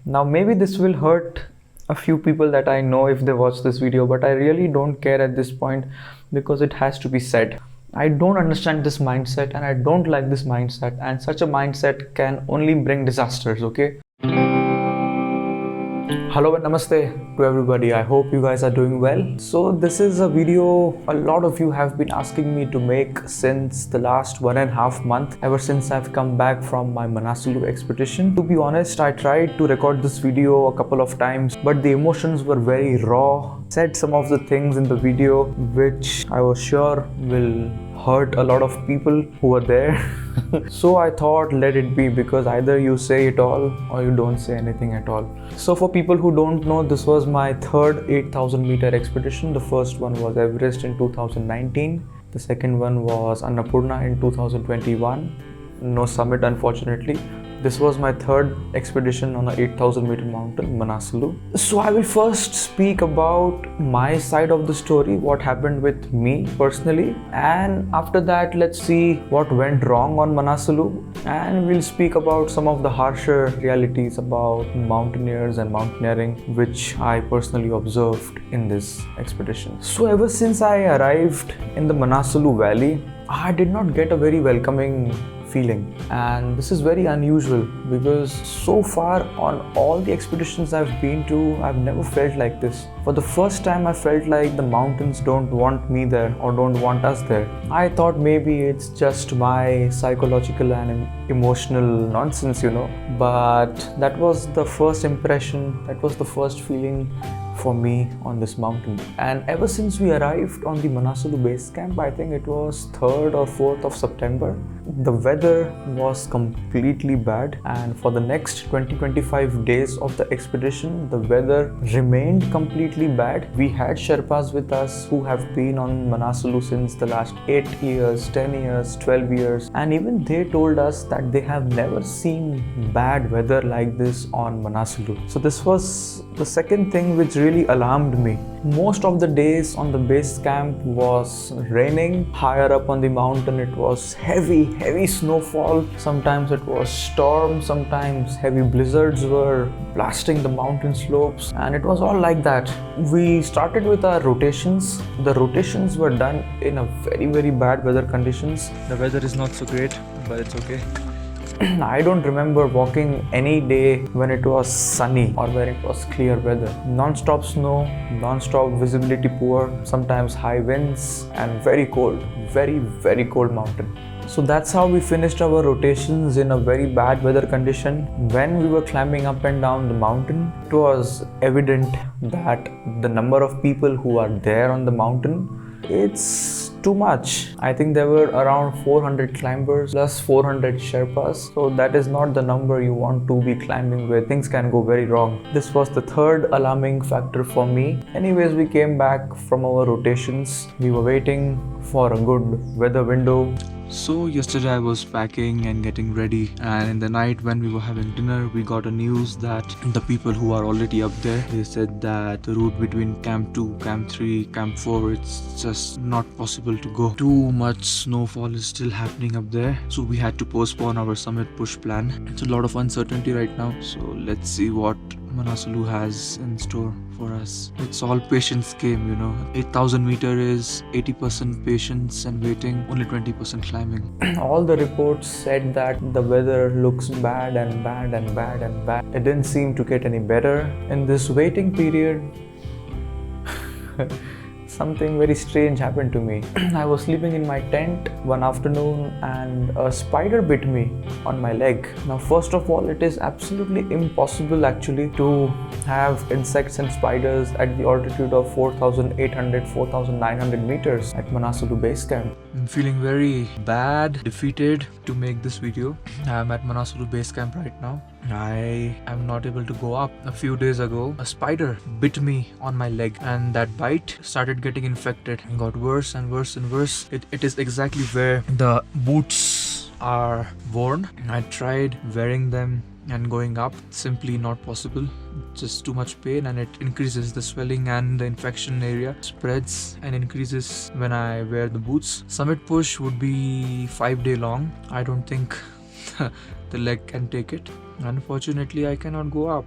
Now maybe this will hurt a few people that I know if they watch this video, but I really don't care at this point because it has to be said. I don't understand this mindset and I don't like this mindset, and such a mindset can only bring disasters, okay? Hello and namaste to everybody. I hope you guys are doing well. So this is a video a lot of you have been asking me to make since the last 1.5 months, ever since I've come back from my Manaslu expedition. To be honest, I tried to record this video a couple of times, but the emotions were very raw. Said some of the things in the video which I was sure will hurt a lot of people who were there. So I thought let it be, because either you say it all or you don't say anything at all. So for people who don't know, this was my third 8,000 meter expedition. The first one was Everest in 2019. The second one was Annapurna in 2021. No summit, unfortunately. This was my third expedition on an 8,000 meter mountain, Manaslu. So I will first speak about my side of the story, what happened with me personally, and after that let's see what went wrong on Manaslu, and we'll speak about some of the harsher realities about mountaineers and mountaineering which I personally observed in this expedition. So ever since I arrived in the Manaslu valley, I did not get a very welcoming feeling, and this is very unusual because so far on all the expeditions I've been to, I've never felt like this. For the first time I felt like the mountains don't want me there or don't want us there. I thought maybe it's just my psychological and emotional nonsense, but that was the first impression, that was the first feeling for me on this mountain. And ever since we arrived on the Manaslu base camp, I think it was 3rd or 4th of September, the weather was completely bad, and for the next 20-25 days of the expedition, the weather remained completely bad. We had Sherpas with us who have been on Manaslu since the last 8 years, 10 years, 12 years, and even they told us that they have never seen bad weather like this on Manaslu. So this was the second thing which really alarmed me. Most of the days on the base camp was raining. Higher up on the mountain it was heavy snowfall. Sometimes it was storm, sometimes heavy blizzards were blasting the mountain slopes, and it was all like that. We started with our rotations. The rotations were done in a very bad weather conditions. The weather is not so great, but it's okay. I don't remember walking any day when it was sunny or when it was clear weather. Non-stop snow, non-stop visibility poor, sometimes high winds, and very cold, very cold mountain. So that's how we finished our rotations in a very bad weather condition. When we were climbing up and down the mountain, it was evident that the number of people who are there on the mountain, it's too much. I think there were around 400 climbers plus 400 Sherpas. So that is not the number you want to be climbing with. Things can go very wrong. This was the third alarming factor for me. Anyways, we came back from our rotations. We were waiting for a good weather window. So yesterday I was packing and getting ready, and in the night when we were having dinner, we got a news that the people who are already up there, they said that the route between camp 2, camp 3, camp 4, it's just not possible to go. Too much snowfall is still happening up there, so we had to postpone our summit push plan. It's a lot of uncertainty right now, so let's see what Manaslu has in store for us. It's all patience game, 8,000 meter is 80% patience and waiting, only 20% climbing. All the reports said that the weather looks bad and bad and bad and bad. It didn't seem to get any better. In this waiting period, something very strange happened to me. I was sleeping in my tent one afternoon and a spider bit me on my leg. Now, first of all, it is absolutely impossible actually to have insects and spiders at the altitude of 4,800, 4,900 meters at Manaslu base camp. I'm feeling very bad, defeated to make this video. I'm at Manaslu base camp right now. I am not able to go up. A few days ago, a spider bit me on my leg, and that bite started getting infected and got worse and worse and worse. It is exactly where the boots are worn. I tried wearing them and going up, simply not possible. Just too much pain, and it increases the swelling, and the infection area spreads and increases when I wear the boots. Summit push would be 5 days long. I don't think the leg can take it. Unfortunately, I cannot go up.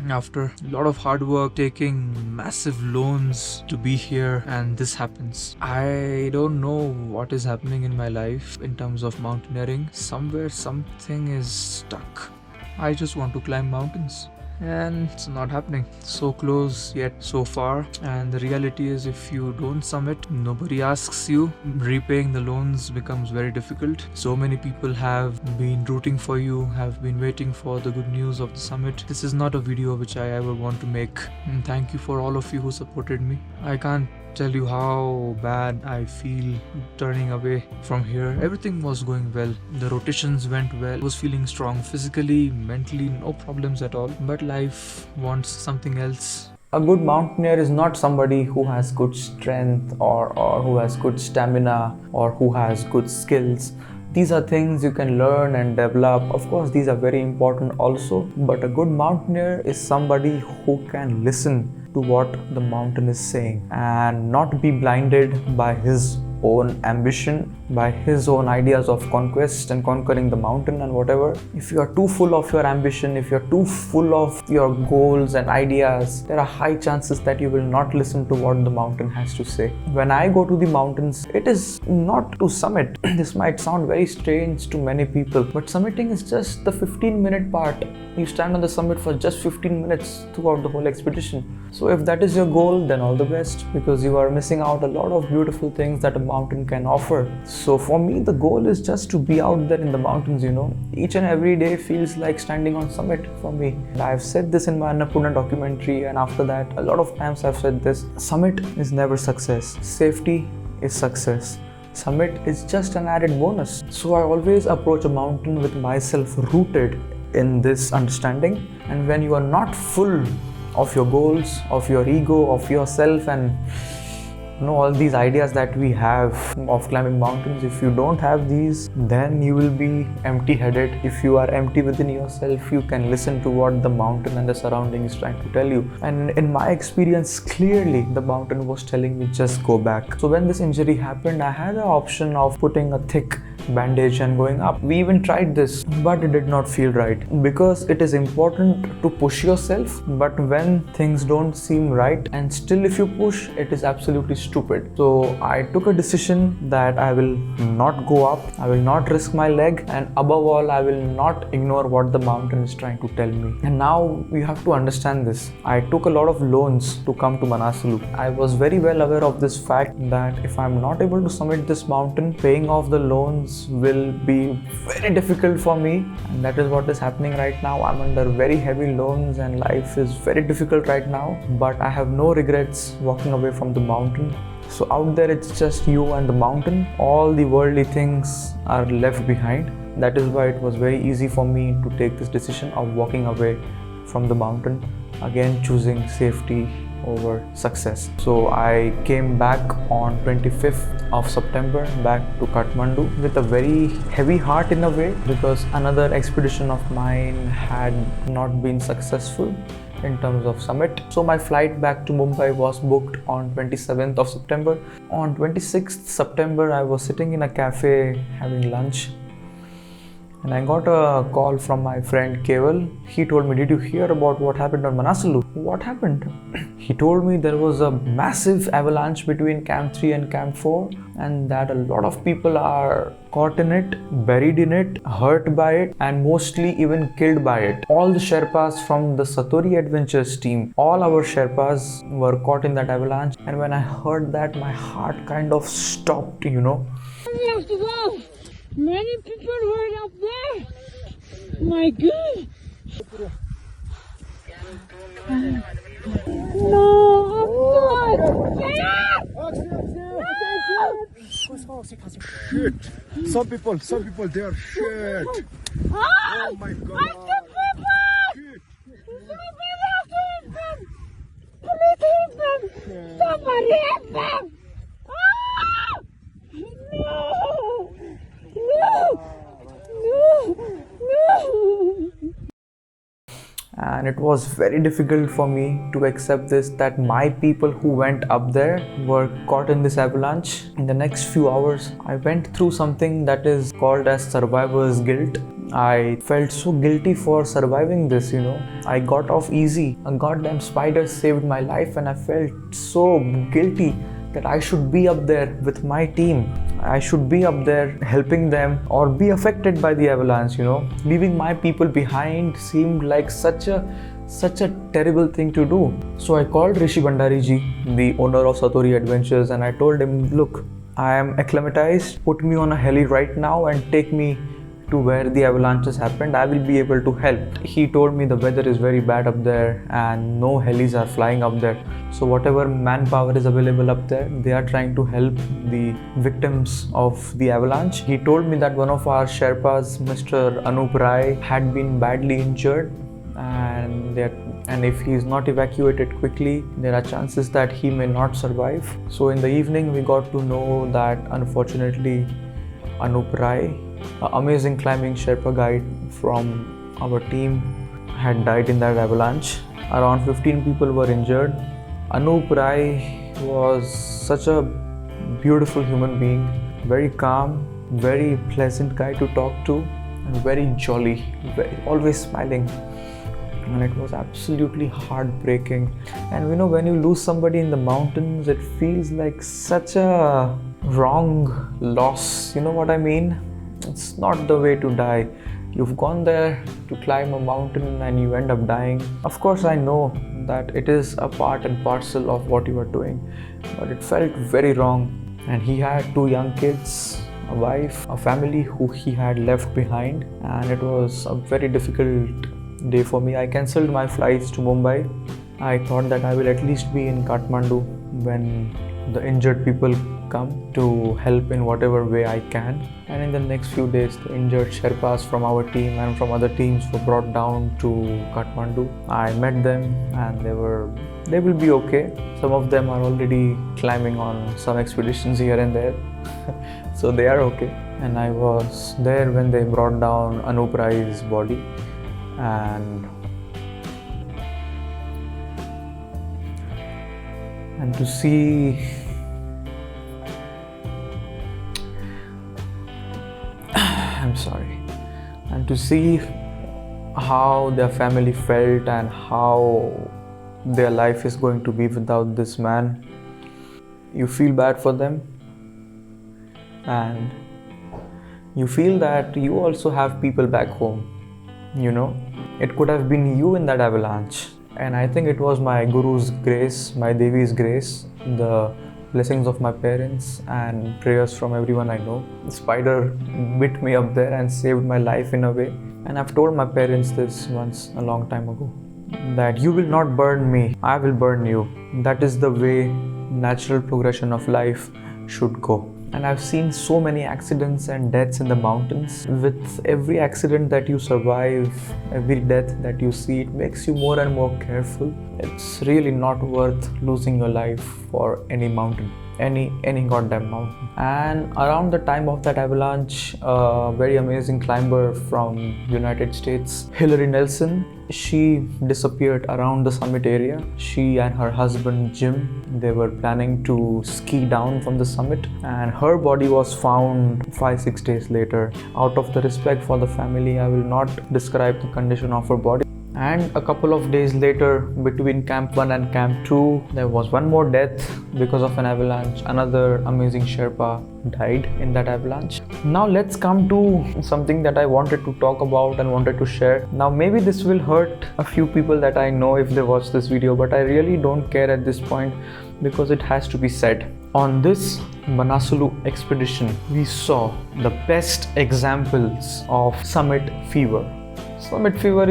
after a lot of hard work, taking massive loans to be here, and this happens. I don't know what is happening in my life in terms of mountaineering. Somewhere something is stuck. I just want to climb mountains, and it's not happening. So close yet so far. And the reality is, if you don't summit, nobody asks you. Repaying the loans becomes very difficult. So many people have been rooting for you, have been waiting for the good news of the summit. This is not a video which I ever want to make. And thank you for all of you who supported me. I can't tell you how bad I feel turning away from here. Everything was going well. The rotations went well. I was feeling strong physically, mentally, no problems at all. But life wants something else. A good mountaineer is not somebody who has good strength or who has good stamina or who has good skills. These are things you can learn and develop. Of course, these are very important also. But a good mountaineer is somebody who can listen to what the mountain is saying and not be blinded by his own ambition, by his own ideas of conquest and conquering the mountain and whatever. If you are too full of your ambition, if you're too full of your goals and ideas, there are high chances that you will not listen to what the mountain has to say. When I go to the mountains, it is not to summit. This might sound very strange to many people, but summiting is just the 15-minute part. You stand on the summit for just 15 minutes throughout the whole expedition. So if that is your goal, then all the best, because you are missing out a lot of beautiful things that a mountain can offer. So for me, the goal is just to be out there in the mountains, Each and every day feels like standing on summit for me. And I've said this in my Annapurna documentary, and after that, a lot of times I've said this. Summit is never success. Safety is success. Summit is just an added bonus. So I always approach a mountain with myself rooted in this understanding. And when you are not full of your goals, of your ego, of yourself, and all these ideas that we have of climbing mountains, if you don't have these, then you will be empty-headed. If you are empty within yourself, you can listen to what the mountain and the surrounding is trying to tell you. And in my experience, clearly the mountain was telling me just go back. So when this injury happened, I had the option of putting a thick bandage and going up. We even tried this, but it did not feel right, because it is important to push yourself, but when things don't seem right and still if you push, it is absolutely stupid. So I took a decision that I will not go up, I will not risk my leg, and above all, I will not ignore what the mountain is trying to tell me. And now you have to understand this. I took a lot of loans to come to Manaslu. I was very well aware of this fact that if I'm not able to summit this mountain, paying off the loans will be very difficult for me, and that is what is happening right now. I'm under very heavy loans and life is very difficult right now, but I have no regrets walking away from the mountain. So out there it's just you and the mountain. All the worldly things are left behind. That is why it was very easy for me to take this decision of walking away from the mountain, again choosing safety over success. So I came back on 25th of September back to Kathmandu with a very heavy heart in a way, because another expedition of mine had not been successful in terms of summit. So my flight back to Mumbai was booked on 27th of September. On 26th September, I was sitting in a cafe having lunch, and I got a call from my friend Keval. He told me, "Did you hear about what happened on Manaslu?" What happened? He told me there was a massive avalanche between Camp 3 and Camp 4, and that a lot of people are caught in it, buried in it, hurt by it, and mostly even killed by it. All the Sherpas from the Satori Adventures team, all our Sherpas were caught in that avalanche. And when I heard that, my heart kind of stopped, We have to go. Many people were up there. My God. No, Shit. Some people, they are shit. Oh my God. Shit. Somebody help them. No. And it was very difficult for me to accept this, that my people who went up there were caught in this avalanche. In the next few hours, I went through something that is called as survivor's guilt. I felt so guilty for surviving this, I got off easy. A goddamn spider saved my life, and I felt so guilty that I should be up there with my team. I should be up there helping them or be affected by the avalanche, Leaving my people behind seemed like such a terrible thing to do. So I called Rishi Bhandari ji, the owner of Satori Adventures, and I told him, look, I am acclimatized, put me on a heli right now and take me to where the avalanches happened. I will be able to help. He told me the weather is very bad up there and no helis are flying up there. So whatever manpower is available up there, they are trying to help the victims of the avalanche. He told me that one of our Sherpas, Mr. Anup Rai, had been badly injured, and if he is not evacuated quickly, there are chances that he may not survive. So in the evening, we got to know that unfortunately Anup Rai, an amazing climbing Sherpa guide from our team, had died in that avalanche. Around 15 people were injured. Anup Rai was such a beautiful human being, very calm, very pleasant guy to talk to, and very jolly, always smiling. And it was absolutely heartbreaking. And when you lose somebody in the mountains, it feels like such a wrong loss. You know what I mean? It's not the way to die. You've gone there to climb a mountain and you end up dying. Of course, I know that it is a part and parcel of what you are doing, but it felt very wrong. And he had 2 young kids, a wife, a family who he had left behind, and it was a very difficult day for me. I cancelled my flights to Mumbai. I thought that I will at least be in Kathmandu when the injured people come to help in whatever way I can. And in the next few days, the injured Sherpas from our team and from other teams were brought down to Kathmandu. I met them and they will be okay. Some of them are already climbing on some expeditions here and there. So they are okay. And I was there when they brought down Anup Rai's body. And to see and to see how their family felt and how their life is going to be without this man, you feel bad for them, and you feel that you also have people back home. It could have been you in that avalanche. And I think it was my Guru's grace, my Devi's grace, the blessings of my parents and prayers from everyone I know. The spider bit me up there and saved my life in a way. And I've told my parents this once a long time ago, that you will not burn me, I will burn you. That is the way natural progression of life should go. And I've seen so many accidents and deaths in the mountains. With every accident that you survive, every death that you see, it makes you more and more careful. It's really not worth losing your life for any mountain, any goddamn mountain. And around the time of that avalanche, a very amazing climber from United States, Hillary Nelson, she disappeared around the summit area. She and her husband Jim, they were planning to ski down from the summit, and her body was found 5-6 days later. Out of the respect for the family, I will not describe the condition of her body. And a couple of days later, between Camp 1 and Camp 2, there was one more death because of an avalanche. Another amazing Sherpa died in that avalanche. Now let's come to something that I wanted to talk about and wanted to share. Now maybe this will hurt a few people that I know if they watch this video, but I really don't care at this point because it has to be said. On this Manaslu expedition, we saw the best examples of summit fever. Summit fever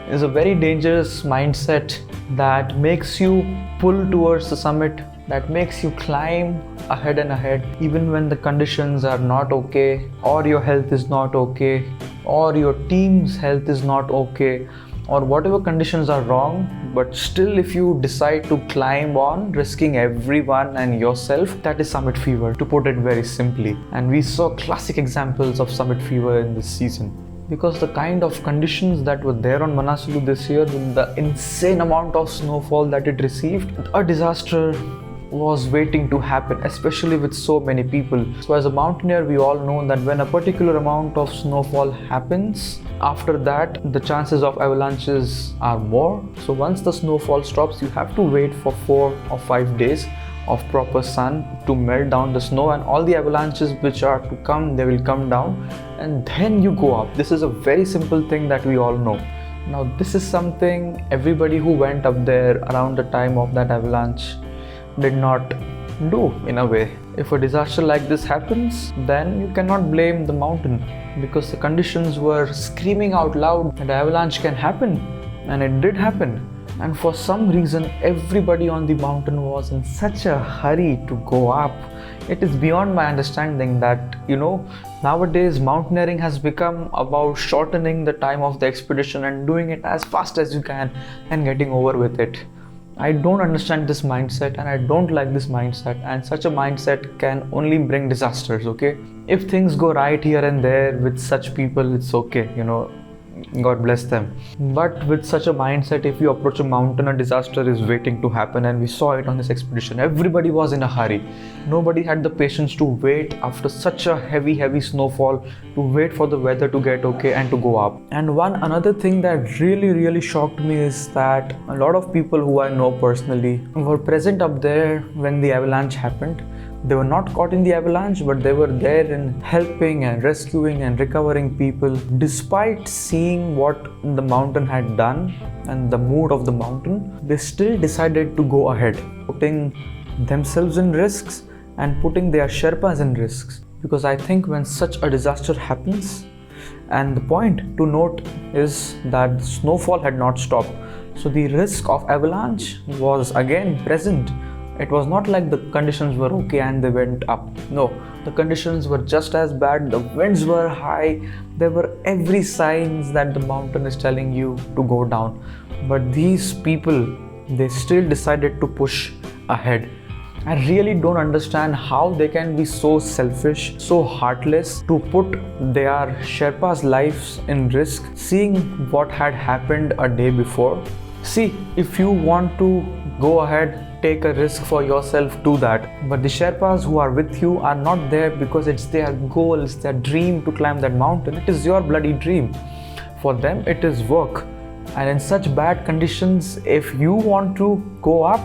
is a very dangerous mindset that makes you pull towards the summit, that makes you climb ahead and ahead even when the conditions are not okay, or your health is not okay, or your team's health is not okay, or whatever conditions are wrong. But still, if you decide to climb on, risking everyone and yourself, that is summit fever, to put it very simply. And we saw classic examples of summit fever in this season. Because the kind of conditions that were there on Manaslu this year, the insane amount of snowfall that it received, a disaster was waiting to happen, especially with so many people. So as a mountaineer, we all know that when a particular amount of snowfall happens, after that the chances of avalanches are more. So once the snowfall stops, you have to wait for 4 or 5 days of proper sun to melt down the snow, and all the avalanches which are to come, they will come down, and then you go up. This is a very simple thing that we all know. Now this is something everybody who went up there around the time of that avalanche did not do in a way. If a disaster like this happens, then you cannot blame the mountain, because the conditions were screaming out loud that avalanche can happen, and it did happen. And for some reason, everybody on the mountain was in such a hurry to go up. It is beyond my understanding that, nowadays mountaineering has become about shortening the time of the expedition and doing it as fast as you can and getting over with it. I don't understand this mindset, and I don't like this mindset, and such a mindset can only bring disasters, okay? If things go right here and there with such people, it's okay, God bless them. But with such a mindset, if you approach a mountain, a disaster is waiting to happen, and we saw it on this expedition. Everybody was in a hurry. Nobody had the patience to wait after such a heavy snowfall, to wait for the weather to get okay and to go up. And another thing that really shocked me is that a lot of people who I know personally were present up there when the avalanche happened. They were not caught in the avalanche, but they were there in helping and rescuing and recovering people. Despite seeing what the mountain had done and the mood of the mountain, they still decided to go ahead, putting themselves in risks and putting their Sherpas in risks. Because I think when such a disaster happens, and the point to note is that snowfall had not stopped, so the risk of avalanche was again present. It was not like the conditions were okay and they went up. No, the conditions were just as bad. The winds were high. There were every signs that the mountain is telling you to go down. But these people, they still decided to push ahead. I really don't understand how they can be so selfish, so heartless to put their Sherpas' lives in risk, seeing what had happened a day before. See, if you want to go ahead, take a risk for yourself, do that. But the Sherpas who are with you are not there because it's their goal, it's their dream to climb that mountain. It is your bloody dream. For them, it is work. And in such bad conditions, if you want to go up,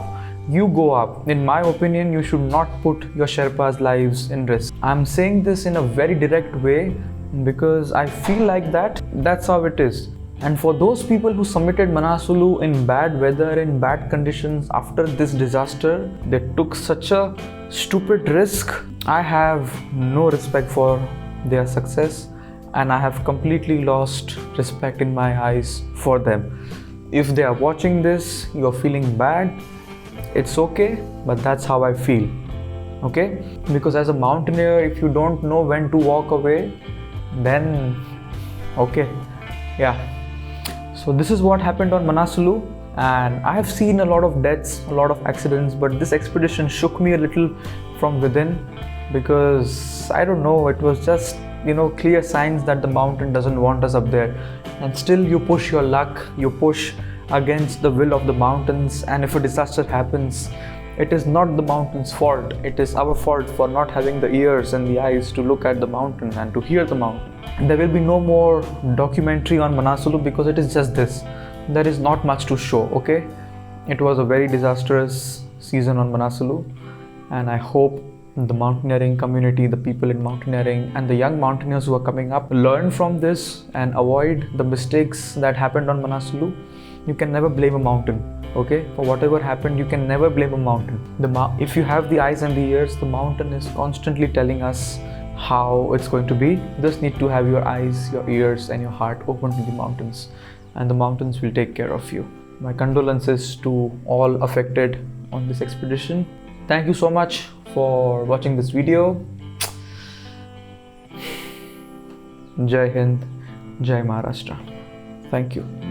you go up. In my opinion, you should not put your Sherpas' lives in risk. I'm saying this in a very direct way because I feel like that's how it is. And for those people who submitted Manaslu in bad weather, in bad conditions after this disaster, they took such a stupid risk. I have no respect for their success, and I have completely lost respect in my eyes for them. If they are watching this, you're feeling bad, it's okay, but that's how I feel. Okay? Because as a mountaineer, if you don't know when to walk away, then okay. Yeah. So this is what happened on Manaslu, and I have seen a lot of deaths, a lot of accidents, but this expedition shook me a little from within because I don't know, it was just clear signs that the mountain doesn't want us up there, and still you push your luck, you push against the will of the mountains, and if a disaster happens, it is not the mountain's fault, it is our fault for not having the ears and the eyes to look at the mountain and to hear the mountain. There will be no more documentary on Manaslu because it is just this. There is not much to show, okay? It was a very disastrous season on Manaslu, and I hope the mountaineering community, the people in mountaineering and the young mountaineers who are coming up learn from this and avoid the mistakes that happened on Manaslu. You can never blame a mountain, okay? For whatever happened, you can never blame a mountain. If you have the eyes and the ears, the mountain is constantly telling us how it's going to be. You just need to have your eyes, your ears and your heart open to the mountains, and the mountains will take care of you. My condolences to all affected on this expedition. Thank you so much for watching this video. Jai Hind, Jai Maharashtra. Thank you.